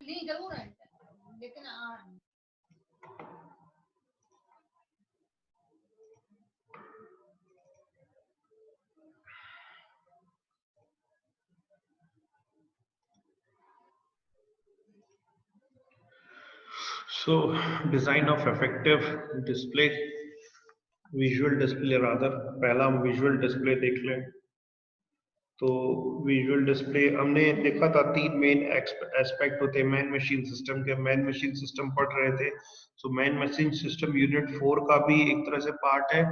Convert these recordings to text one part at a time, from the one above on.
नहीं जरूर है लेकिन So design of effective display, visual display rather, पहला हम visual display देख लें। तो विजुअल डिस्प्ले हमने देखा था, तीन मेन एस्पेक्ट होते हैं मैन मशीन सिस्टम के। मैन मशीन सिस्टम पढ़ रहे थे, so man machine system unit 4 का भी एक तरह से पार्ट है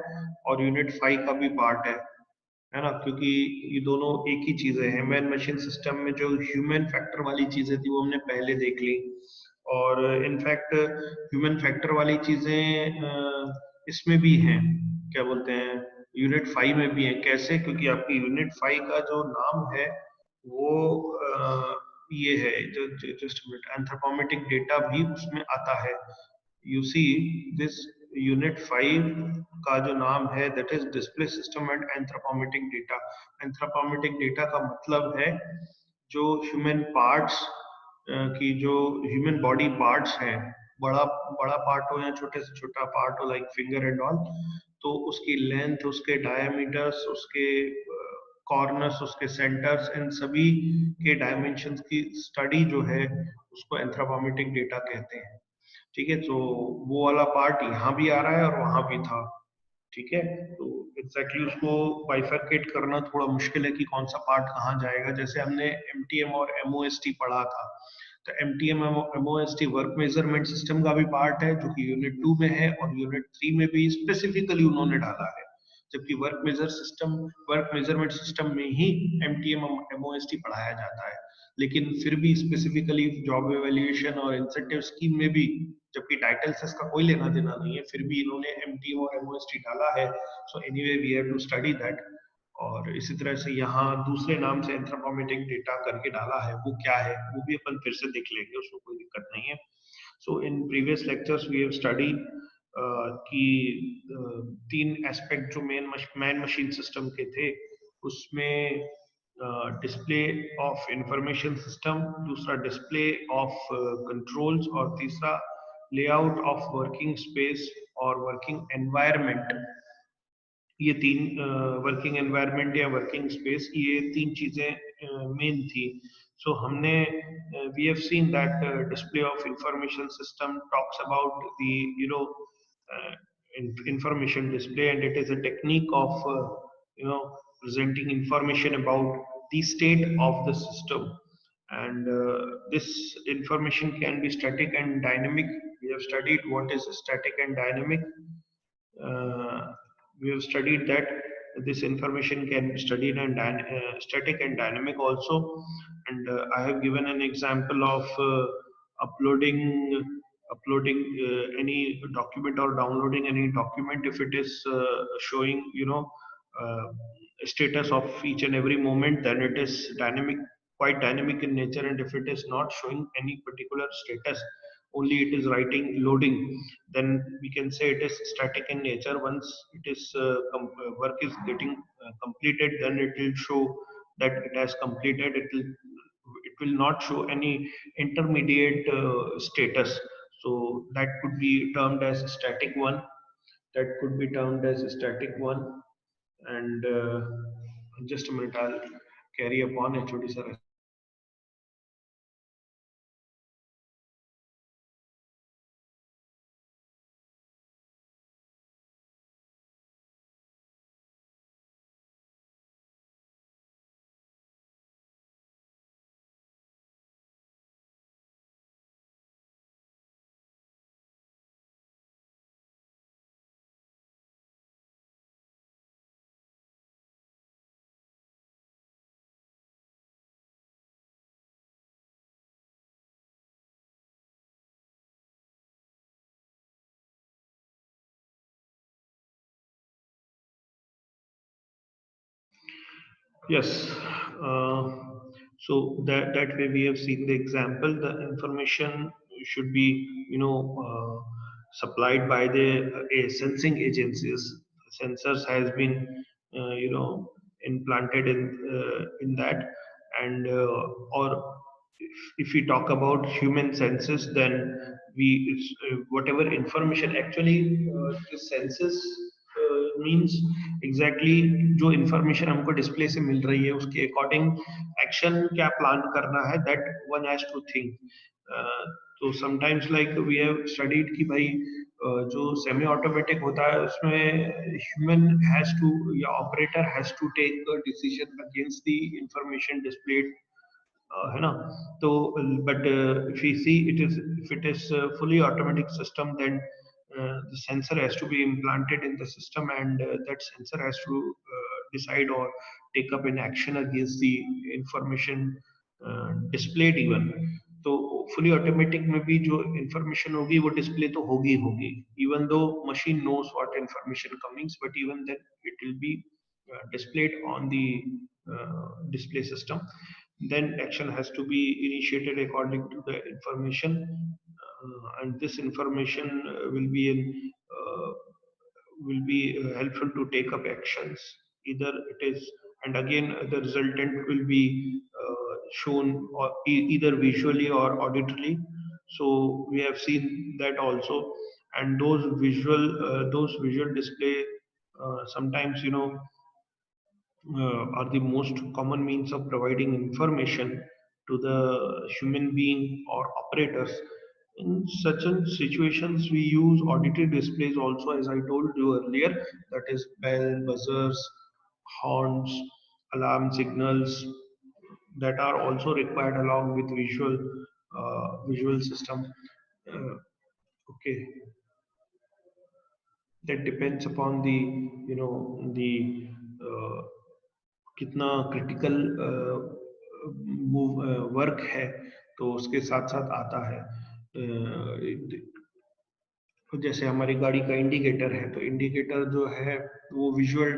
और यूनिट 5 का भी पार्ट है ना, क्योंकि ये दोनों एक ही चीजें हैं। मैन मशीन सिस्टम में जो ह्यूमन फैक्टर वाली चीजें थी वो हमने पहले देख ली, और इनफैक्ट ह्यूमन फैक्टर वाली चीजें इसमें भी हैं, क्या बोलते हैं, यूनिट 5 में भी है। कैसे? क्योंकि आपकी यूनिट 5 का जो नाम है वो ये है, जो जस्ट मिनट, एंथ्रोपोमेट्रिक डेटा भी उसमें आता है। यू सी दिस यूनिट 5 का जो नाम है that is display system and anthropometric data. Anthropometric data का मतलब है जो ह्यूमन पार्ट्स की, जो ह्यूमन बॉडी पार्ट्स हैं, बड़ा बड़ा पार्ट हो या छोटे से छोटा पार्ट हो लाइक फिंगर एंड ऑल, तो उसकी लेंथ, उसके डायमीटर्स, उसके कॉर्नर्स, उसके सेंटर्स, इन सभी के डायमेंशंस की स्टडी जो है उसको एंथ्रोपोमेट्रिक डेटा कहते हैं। ठीक है, तो वो वाला पार्ट यहाँ भी आ रहा है और वहां भी था। ठीक है, तो एग्जैक्टली उसको बाइफरकेट करना थोड़ा मुश्किल है कि कौन सा पार्ट कहाँ जाएगा। जैसे हमने एमटीएम और एमओएसटी पढ़ा था, तो एमटीएम एमओएसटी वर्क मेजरमेंट सिस्टम का भी पार्ट है जो कि यूनिट 2 में है, और यूनिट 3 में भी स्पेसिफिकली उन्होंने डाला है। जबकि वर्क मेजरमेंट सिस्टम में ही एमटीएम एमओएसटी पढ़ाया जाता है, लेकिन फिर भी स्पेसिफिकली जॉब एवेल्युएशन और इंसेंटिव स्कीम में भी, जबकि टाइटल से इसका कोई लेना देना नहीं है, फिर भी इन्होंने एमटीएम और एमओएसटी डाला है। So anyway we have to study that. और इसी तरह से यहाँ दूसरे नाम से एंथ्रोपोमेट्रिक डेटा करके डाला है, वो क्या है वो भी अपन फिर से देख लेंगे, उसको कोई दिक्कत नहीं है। So in previous lectures we have study कि तीन एस्पेक्ट जो मैन मशीन सिस्टम के थे, उसमें डिस्प्ले ऑफ इंफॉर्मेशन सिस्टम, दूसरा डिस्प्ले ऑफ कंट्रोल्स, और तीसरा लेआउट ऑफ वर्किंग स्पेस और वर्किंग एनवायरनमेंट। ये तीन, वर्किंग एनवायरनमेंट या वर्किंग स्पेस, ये तीन चीजें मेन थी। सो हमने we have seen that display of information system talks about the information display, and it is a technique of presenting information about the state of the system. And this information can be static and dynamic. We have studied what is static and dynamic. uh, we have studied that this information can be studied and static and dynamic also. And I have given an example of uploading any document or downloading any document. If it is showing uh, status of each and every moment, then it is dynamic, quite dynamic in nature. And if it is not showing any particular status, only it is writing loading, then we can say it is static in nature. Once it is work is getting completed, then it will show that it has completed. It will not show any intermediate status. So that could be termed as static one. That could be termed as static one. And just a minute, I'll carry upon HOD sir. Yes. Uh, so that way we have seen the example. The information should be, supplied by the sensing agencies. Sensors has been, implanted in that, and or if we talk about human senses, then whatever information actually the senses means exactly जो information हमको display से मिल रही है उसके according action क्या plan करना है, that one has to think. uh, तो sometimes like we have studied कि भाई जो सेमी ऑटोमेटिक होता है उसमें ह्यूमन हैज टू या operator has to take decision against the information displayed, है ना. तो but if we see it is, if it is a fully automatic system, then the sensor has to be implanted in the system, and that sensor has to decide or take up an action against the information displayed even. तो fully automatic में भी जो information होगी वो display तो होगी होगी, even though machine knows what information comings, but even then it will be displayed on the display system. Then action has to be initiated according to the information, and this information uh, will be helpful to take up actions. Either it is, and again the resultant will be shown or either visually or auditorily. So we have seen that also, and those visual display sometimes are the most common means of providing information to the human being or operators. In such situations, we use auditory displays also, as I told you earlier, that is bell, buzzers, horns, alarm signals that are also required along with visual system. Uh, okay, that depends upon the the uh, कितना critical move work है, तो उसके साथ साथ आता है. तो जैसे हमारी गाड़ी का इंडिकेटर है, तो इंडिकेटर जो है वो विजुअल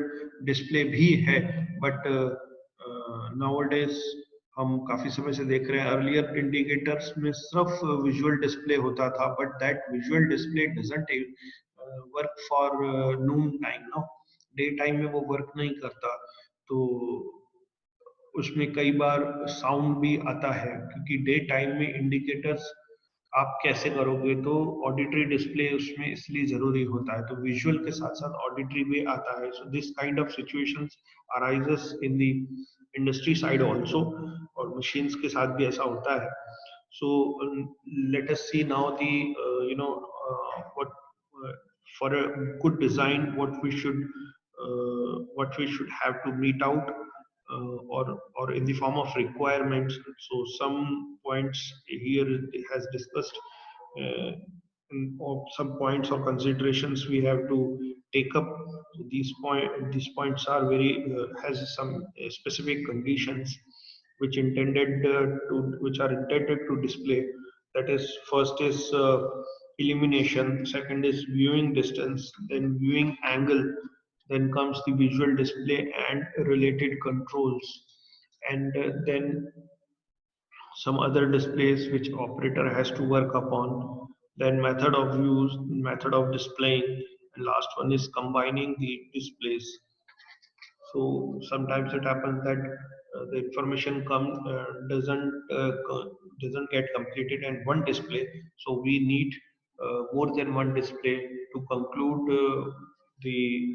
डिस्प्ले भी है, बट नाउअडेज हम काफी समय से देख रहे हैं अर्लियर इंडिकेटर्स में सिर्फ विजुअल डिस्प्ले होता था, but that visual display doesn't work for noon time, no. Day time में वो वर्क नहीं करता. तो उसमें कई बार साउंड भी आता है, क्योंकि डे टाइम में इंडिकेटर्स आप कैसे करोगे, तो ऑडिटरी डिस्प्ले उसमें इसलिए जरूरी होता है, तो विजुअल के साथ साथ ऑडिटरी भी आता है. So this kind of situations arises in the industry side also, और मशीन्स के साथ भी ऐसा होता है. So let us see now the what uh, for a good design, what we should have to meet out, or in the form of requirements. So some points here it has discussed, uh, or some points or considerations we have to take up. These points are very has some specific conditions which are intended to display. That is, first is illumination, second is viewing distance, then viewing angle, then comes the visual display and related controls, and then some other displays which operator has to work upon, then method of use, method of displaying, and last one is combining the displays. So sometimes it happens that the information doesn't get completed in one display. So we need more than one display to conclude the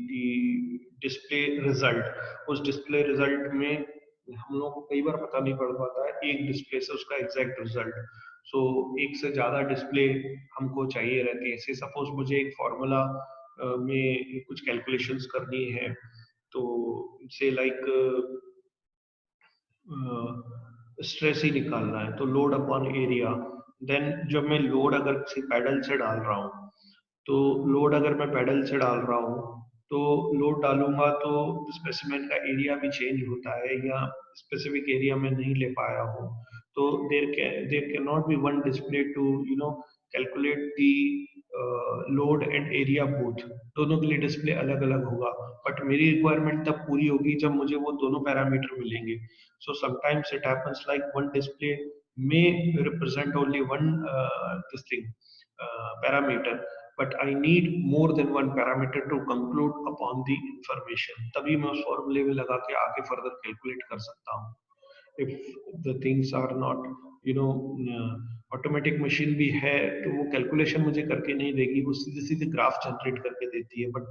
the display result. उस display result में हम लोग को कई बार पता नहीं पड़ पाता है एक डिस्प्ले से उसका एग्जैक्ट रिजल्ट. सो एक से ज्यादा डिस्प्ले हमको चाहिए रहती है. से सपोज मुझे एक फॉर्मूला में कुछ कैलकुलेशंस करनी है, तो से लाइक स्ट्रेस ही निकालना है, तो लोड अपॉन एरिया. देन जब मैं लोड अगर किसी पैडल से डाल रहा हूँ, तो लोड अगर मैं पैडल से डाल रहा हूँ, तो लोड डालूंगा तो स्पेसिमेन का एरिया भी चेंज होता है, या स्पेसिफिक एरिया में नहीं ले पाया हूँ, तो there can not be one display to calculate the load and area both. दोनों के लिए डिस्प्ले अलग अलग होगा, बट मेरी रिक्वायरमेंट तब पूरी होगी जब मुझे वो दोनों पैरामीटर मिलेंगे. So sometimes it happens like one display may represent only one this thing parameter, but I need more than one parameter to conclude upon the information. तभी मैं उस फॉर्मूले में लगा के आगे फर्दर कैलकुलेट कर सकता हूँ. If the things are not you know automatic machine भी है तो वो कैलकुलेशन मुझे करके नहीं देगी, वो सीधे सीधे ग्राफ जनरेट करके देती है, but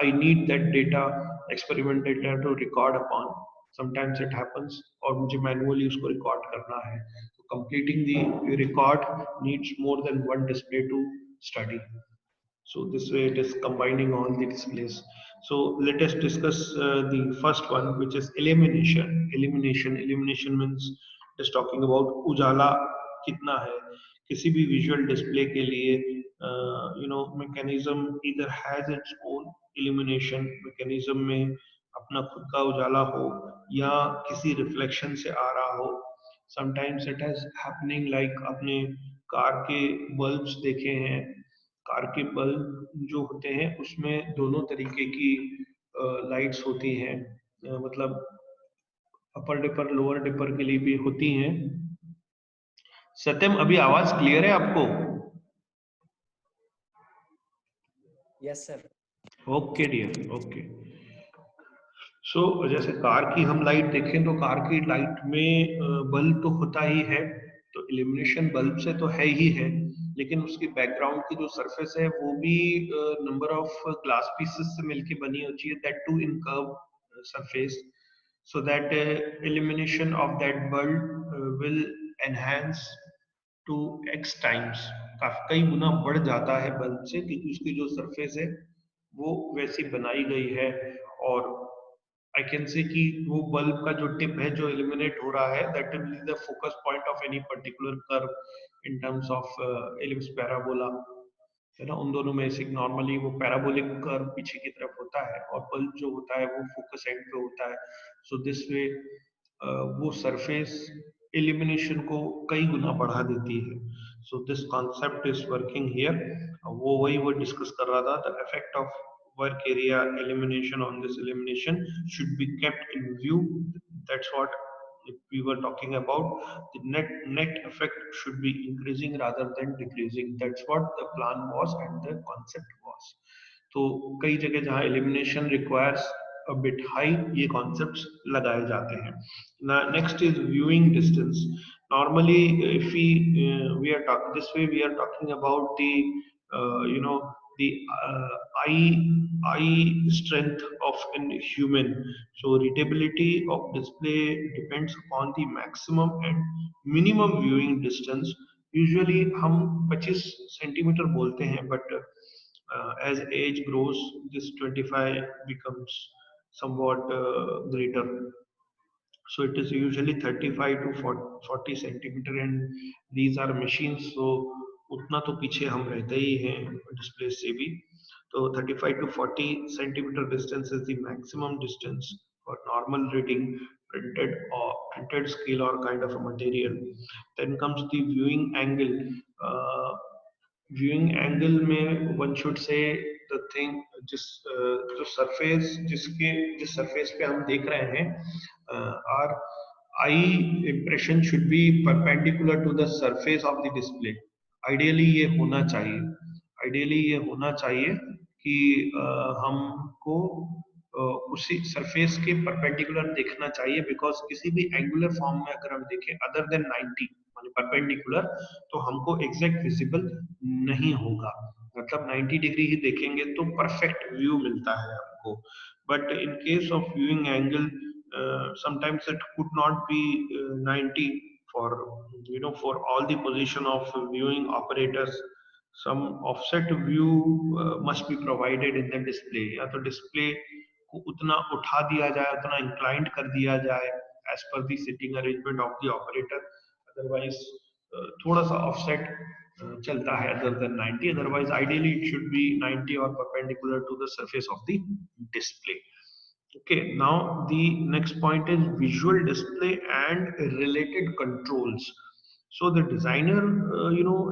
I need that data, experiment data to record upon, sometimes it happens, और मुझे मैनुअली उसको रिकॉर्ड करना है, तो completing the record needs more than one display to study. So this way it is combining all the displays. So let us discuss the first one, which is elimination. Elimination means it is talking about उजाला कितना है. किसी भी visual display के लिए mechanism either has its own illumination mechanism में अपना खुद का उजाला हो या किसी रिफ्लेक्शन से आ रहा हो. Sometimes it has happening like आपने कार के बल्ब्स देखे हैं. कार के बल्ब जो होते हैं उसमें दोनों तरीके की लाइट्स होती हैं, मतलब अपर डिपर लोअर डिपर के लिए भी होती हैं. सत्यम, अभी आवाज क्लियर है आपको? Yes sir. Okay dear, okay. So जैसे कार की हम लाइट देखें तो कार की लाइट में बल्ब तो होता ही है, तो इल्यूमिनेशन बल्ब से तो है ही है, लेकिन उसकी बैकग्राउंड की जो सरफेस है वो भी नंबर ऑफ ग्लास पीसेस से मिलके बनी होती है, that too in curve surface, so that illumination of that bulb will enhance to x times, काफी कई गुना बढ़ जाता है बल्ब से, क्योंकि उसकी जो सरफेस है वो वैसी बनाई गई है. और आई कैन से कि वो बल्ब का जो टिप है जो इल्यूमिनेट हो रहा है, that will be the focus point of any particular curve in terms of ellipse parabola, है ना. उन दोनों में से नॉर्मली वो पैराबोलिक कर्व पीछे की तरफ होता है और बल्ब जो होता है वो फोकस एंड पे होता है. सो दिस वे वो सरफेस इल्यूमिनेशन को कई गुना बढ़ा देती है. So this concept is working here. वो वही वो डिस्कस कर रहा था, the effect of work area elimination on this elimination should be kept in view. That's what we were talking about. The net effect should be increasing rather than decreasing. That's what the plan was and the concept was. तो कई जगह जहाँ elimination requires a bit high, ये concepts लगाए जाते हैं. Now next is viewing distance. Normally if we are talking this way, we are talking about the the eye strength of an human. So readability of display depends upon the maximum and minimum viewing distance. Usually हम 25 centimetre बोलते हैं, but as age grows, this 25 becomes somewhat greater. So it is usually 35 to 40 centimeter, and these are machines, so उतना तो पीछे हम रहते ही हैं display से भी. तो 35 to 40 centimeter distance is the maximum distance for normal reading, printed scale or kind of a material. Then comes the viewing angle. viewing angle में one should say the thing, जो सरफेस जिस surface पे हम देख रहे हैं, our eye impression should be perpendicular to the surface of the display. Ideally ये होना चाहिए, ideally ये होना चाहिए कि हमको उसी सरफेस के परपेंडिकुलर देखना चाहिए, बिकॉज किसी भी एंगुलर फॉर्म में अगर हम देखें अदर देन 90 माने परपेंडिकुलर, तो हमको एग्जैक्ट विजिबल नहीं होगा. मतलब 90 डिग्री ही देखेंगे तो परफेक्ट व्यू मिलता है आपको. But in case of viewing angle sometimes it could not be 90 for for all the position of viewing operators. Some offset view must be provided in the display. या तो display को उतना उठा दिया जाए, उतना इंक्लाइंड कर दिया जाए एज पर the sitting arrangement of the operator. Otherwise थोड़ा सा ऑफसेट चलता है other than 90. Otherwise ideally it should be 90 और perpendicular to the surface of the display. Okay, now the next point is visual display and related controls. So the designer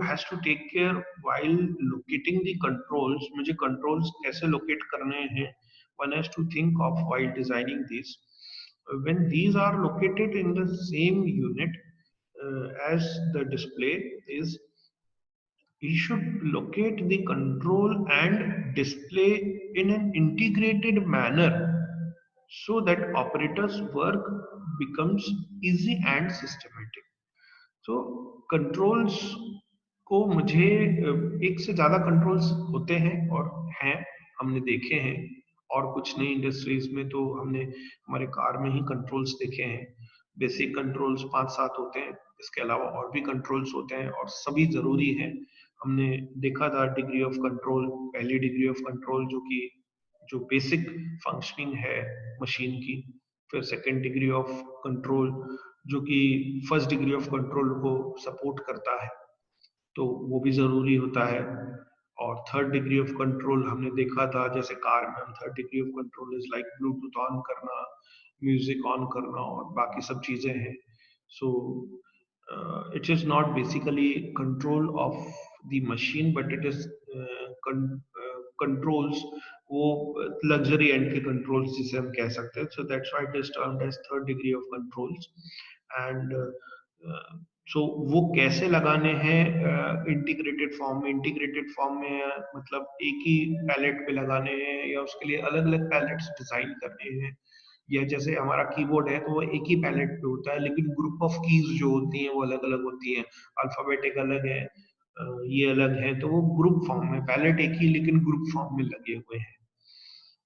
has to take care while locating the controls. मुझे controls कैसे locate करने हैं, one has to think of while designing these. When these are located in the same unit as the display is, we should locate the control and display in an integrated manner so that operators work becomes easy and systematic. तो controls को मुझे एक से ज्यादा controls होते हैं और हैं, हमने देखे हैं। और कुछ नई इंडस्ट्रीज में तो हमने हमारे कार में ही कंट्रोल्स देखे हैं। बेसिक कंट्रोल्स 5-7 होते हैं, इसके अलावा और भी कंट्रोल्स होते हैं और सभी जरूरी हैं। हमने देखा था डिग्री ऑफ कंट्रोल, पहली डिग्री ऑफ कंट्रोल जो बेसिक फंक्शनिंग है मशीन की। फिर सेकेंड डिग्री ऑफ कंट्रोल जो कि फर्स्ट डिग्री ऑफ कंट्रोल को सपोर्ट करता है, तो वो भी जरूरी होता है। और थर्ड डिग्री ऑफ कंट्रोल हमने देखा था, जैसे कार में हम third degree of control is like Bluetooth on करना, म्यूजिक ऑन करना और बाकी सब चीजें हैं। सो it is not basically control of the machine, but it is controls वो luxury end के controls जिसे हम कह सकते हैं. So that's why it is termed as third degree of controls. And so वो कैसे लगाने हैं इंटीग्रेटेड फॉर्म में? इंटीग्रेटेड फॉर्म में मतलब एक ही पैलेट पे लगाने हैं या उसके लिए अलग अलग पैलेट्स डिजाइन करने हैं? या जैसे हमारा कीबोर्ड है तो वो एक ही पैलेट पे होता है, लेकिन ग्रुप ऑफ कीज जो होती हैं वो अलग अलग होती हैं। अल्फाबेटिक अलग है, ये अलग है, तो वो ग्रुप फॉर्म में, पैलेट एक ही लेकिन ग्रुप फॉर्म में लगे हुए हैं।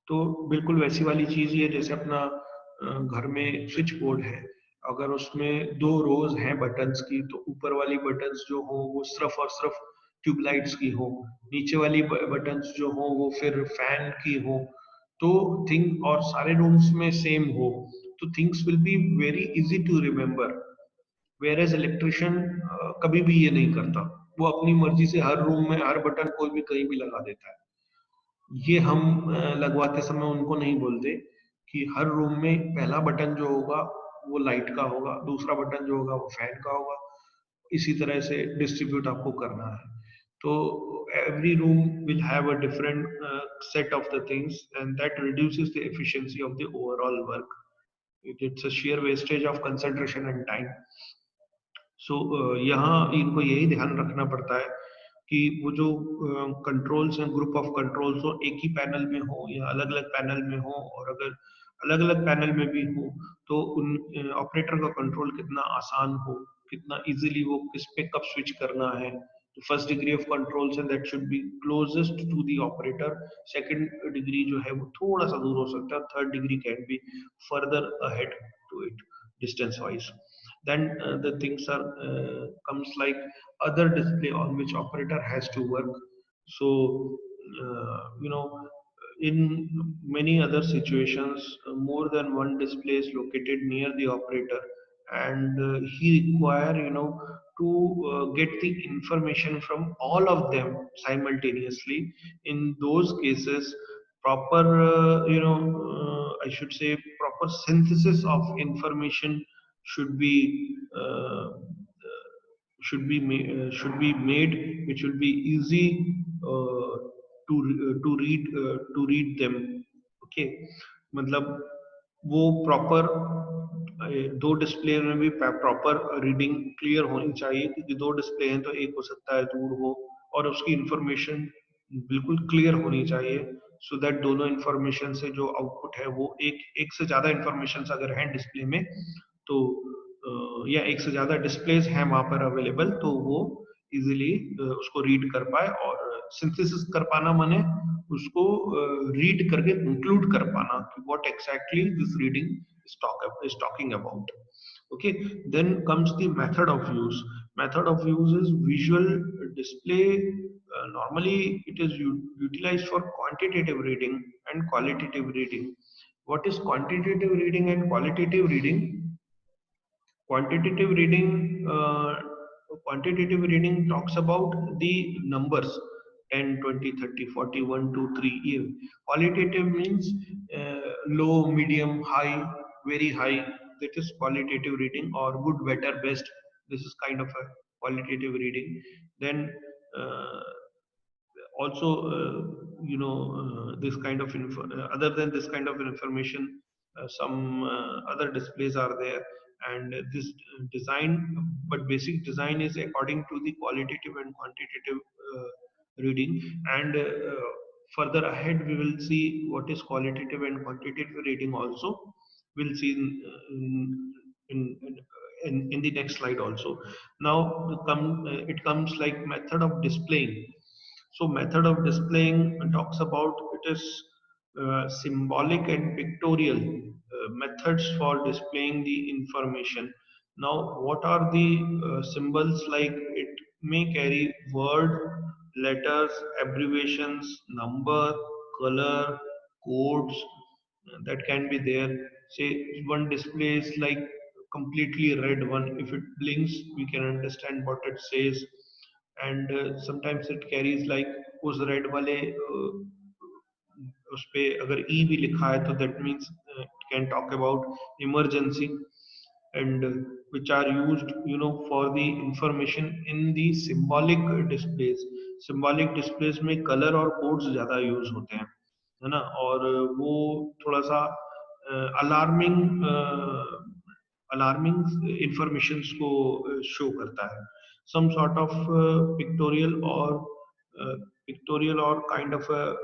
तो बिल्कुल वैसी वाली चीज ही है जैसे अपना घर में स्विच बोर्ड है। अगर उसमें 2 रोज हैं बटन्स की, तो ऊपर वाली बटन्स जो हो वो सिर्फ और सिर्फ ट्यूबलाइट्स की हो, नीचे वाली बटन्स जो हो वो फिर फैन की हो, तो थिंग और सारे रूम्स में सेम हो, तो things will be very easy to remember. Whereas electrician कभी भी ये नहीं करता, वो अपनी मर्जी से हर रूम में हर बटन कोई भी कहीं भी लगा देता है। ये हम लगवाते समय उनको नहीं बोलते कि हर रूम में पहला बटन जो होगा वो लाइट का होगा, दूसरा बटन जो होगा वो फैन का होगा, इसी तरह से डिस्ट्रीब्यूट आपको करना है। तो every room will have a different set of the things, and that reduces the efficiency of the overall work. It's a sheer wastage of concentration and time. सो यहाँ इनको यही ध्यान रखना पड़ता है कि वो जो कंट्रोल्स हैं, ग्रुप ऑफ कंट्रोल्स हो, एक ही पैनल में हो या अलग अलग पैनल में हो, और अगर अलग अलग पैनल में भी हो तो उन ऑपरेटर का कंट्रोल कितना आसान हो, कितना इजीली वो किस पे कब स्विच करना है। तो first degree of controls and that should be closest to the operator. Second degree जो है वो थोड़ा सा दूर हो सकता है, third degree can be further ahead to it distance wise. Then the things are comes like other display on which operator has to work. So you know, in many other situations more than one display is located near the operator, and he require, you know, to get the information from all of them simultaneously. In those cases proper I should say proper synthesis of information should be uh, should be made, which will be easy to read them. Okay, मतलब वो proper दो display में भी proper reading clear होनी चाहिए, क्योंकि दो display हैं तो एक हो सकता है दूर हो, और उसकी इंफॉर्मेशन बिल्कुल क्लियर होनी चाहिए, सो दैट दोनों इंफॉर्मेशन से जो आउटपुट है वो एक से ज्यादा इंफॉर्मेशन अगर है डिस्प्ले में तो या एक से ज्यादा डिस्प्लेस हैं वहां पर अवेलेबल, तो वो इजीली उसको रीड कर पाए। और सिंथेसिस कर पाना माने उसको रीड करके कंक्लूड कर पाना कि what exactly this reading is talking about. Okay, then comes the method of use. Method of use is visual display. Normally it is utilized for quantitative reading and qualitative reading. What is quantitative reading and qualitative reading? Quantitative reading, quantitative reading talks about the numbers 10, 20, 30, 40, 1, 2, 3 even. Qualitative means low, medium, high, very high. That is qualitative reading, or good, better, best. This is kind of a qualitative reading. Then uh, also this kind of other than this kind of information, some other displays are there, and this design, but basic design is according to the qualitative and quantitative reading. And further ahead we will see what is qualitative and quantitative reading also. We'll see in in the next slide also. Now it comes like method of displaying. So method of displaying talks about it is symbolic and pictorial methods for displaying the information. Now, what are the symbols like? It may carry word, letters, abbreviations, number, color, codes that can be there. Say one display is like completely red one. If it blinks, we can understand what it says. And sometimes it carries like उस red वाले उस पे अगर ई भी लिखा है तो that means can talk about emergency and which are used for the information in the symbolic displays. Symbolic displays में color और codes ज़्यादा use होते हैं, है ना? और वो थोड़ा सा अलार्मिंग अलार्मिंग इंफॉर्मेशंस को शो करता है. Some sort of pictorial or kind of a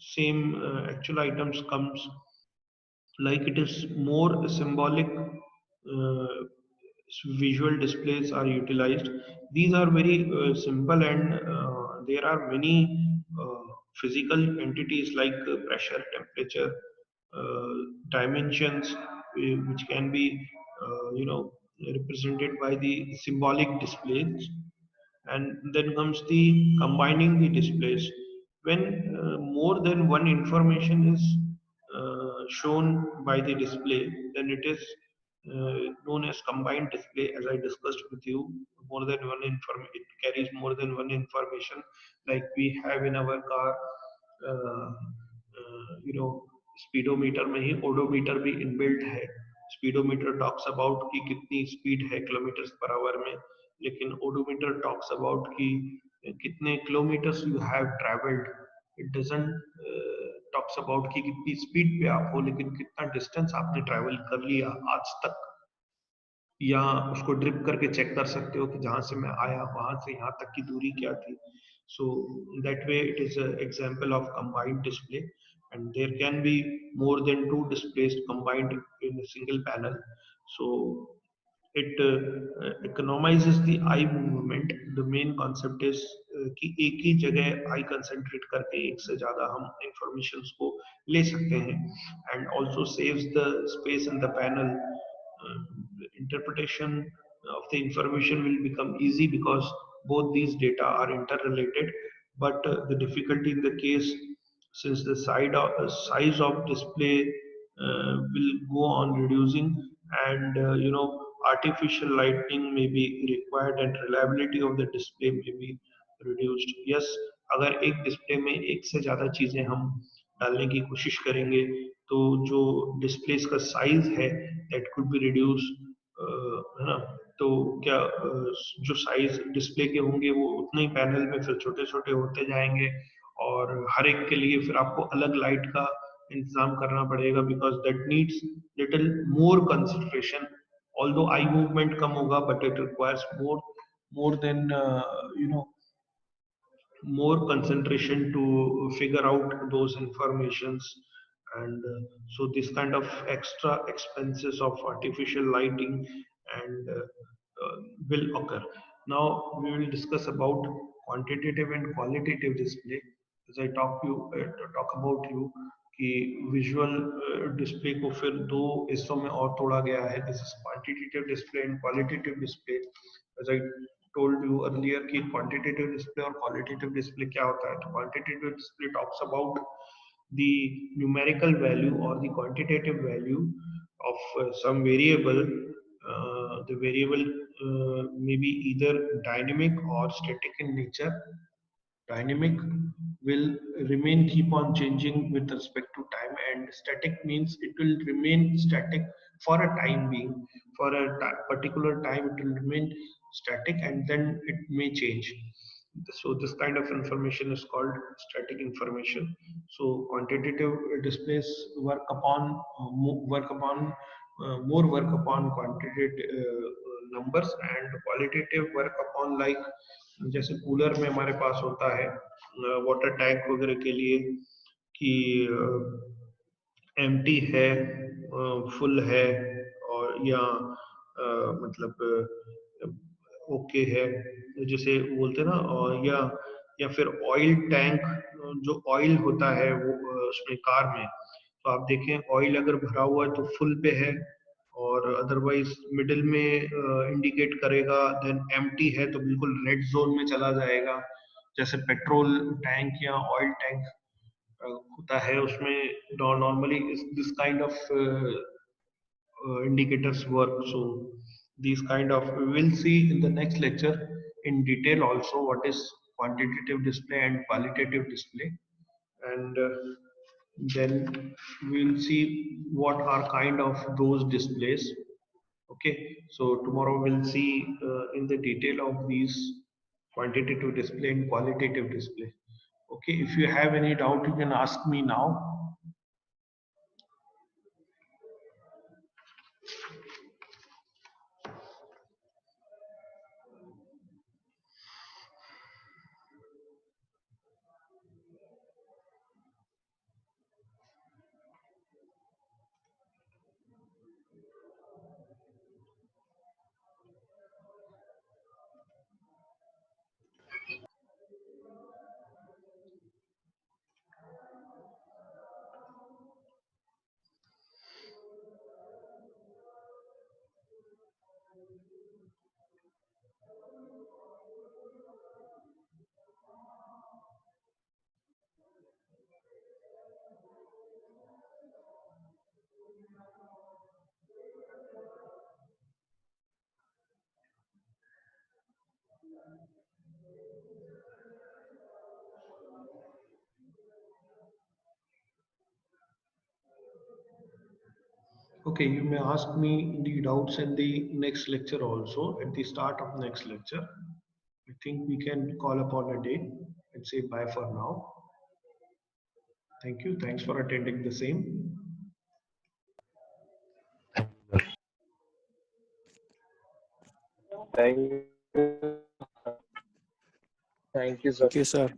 same actual items comes like it is more symbolic. Visual displays are utilized. These are very simple and there are many physical entities like pressure, temperature, uh, dimensions which can be represented by the symbolic displays. And then comes the combining the displays. When more than one information is shown by the display, then it is known as combined display. As I discussed with you, more than one it carries more than one information. Like we have in our car, uh, speedometer में ही odometer भी inbuilt है. Speedometer talks about कि कितनी speed है kilometres per hour में, लेकिन odometer talks about कि कितने kilometres you have travelled. It doesn't talks about कि कितनी स्पीड पे आप हो, लेकिन कितना डिस्टेंस आपने ट्रैवल कर लिया आज तक. या उसको ड्रिप करके चेक कर सकते हो कि जहां से मैं आया वहां से यहाँ तक की दूरी क्या थी. So that way it is an example of combined display, and there can be more than two displays combined in a single panel. So it economizes the eye movement. The main concept is कि एक ही जगह आई concentrate करके एक से ज्यादा हम information को ले सकते हैं. And also saves the space in the panel. Interpretation of the information will become easy because both these data are interrelated. But the difficulty in the case, since the size of display will go on reducing, and artificial lighting may be required and reliability of the display may be reduced. Yes, अगर एक display में एक से ज्यादा चीजें हम डालने की कोशिश करेंगे तो जो डिस्प्लेस का साइज है दैट कुड बी रिड्यूस, है ना? तो क्या जो साइज डिस्प्ले के होंगे वो उतने ही पैनल में फिर छोटे छोटे होते जाएंगे, और हर एक के लिए फिर आपको अलग लाइट का इंतजाम करना पड़ेगा because that needs little more concentration. Although eye movement कम होगा but it requires more than more concentration to figure out those informations. And so this kind of extra expenses of artificial lighting and will occur. Now we will discuss about quantitative and qualitative display. As I talk about you कि visual display को फिर दो हिस्सों में और तोड़ा गया है. This is quantitative display and qualitative display. As I told you earlier कि quantitative display और qualitative display क्या होता है. तो quantitative display talks about the numerical value or the quantitative value of some variable. The variable may be either dynamic or static in nature. Dynamic will remain keep on changing with respect to time, and static means it will remain static for a time being. For a particular time it will remain static and then it may change. So this kind of information is called static information. So quantitative displays more work upon quantitative numbers, and qualitative work upon like जैसे cooler में हमारे पास होता है water tank वगैरह के लिए कि empty है, फुल है, और या मतलब ओके है, जैसे बोलते हैं ना, और या फिर ऑयल टैंक, जो ऑयल होता है वो उसमें कार में, तो आप देखें ऑयल अगर भरा हुआ है तो फुल पे है, और अदरवाइज मिडिल में इंडिकेट करेगा, देन एम्प्टी है तो बिल्कुल रेड जोन में चला जाएगा। जैसे पेट्रोल टैंक या ऑयल टैंक होता है, उसमें normally this kind of indicators work. So these kind of, we will see in the next lecture in detail also what is quantitative display and qualitative display, and then we'll see what are kind of those displays. Okay, so tomorrow we'll see in the detail of these quantitative display and qualitative display. Okay, if you have any doubt you can ask me now. Okay, you may ask me the doubts in the next lecture also, at the start of next lecture. I think we can call upon a day and say bye for now. Thank you. Thanks for attending the same. Thank you. Thank you, sir. Thank you, sir.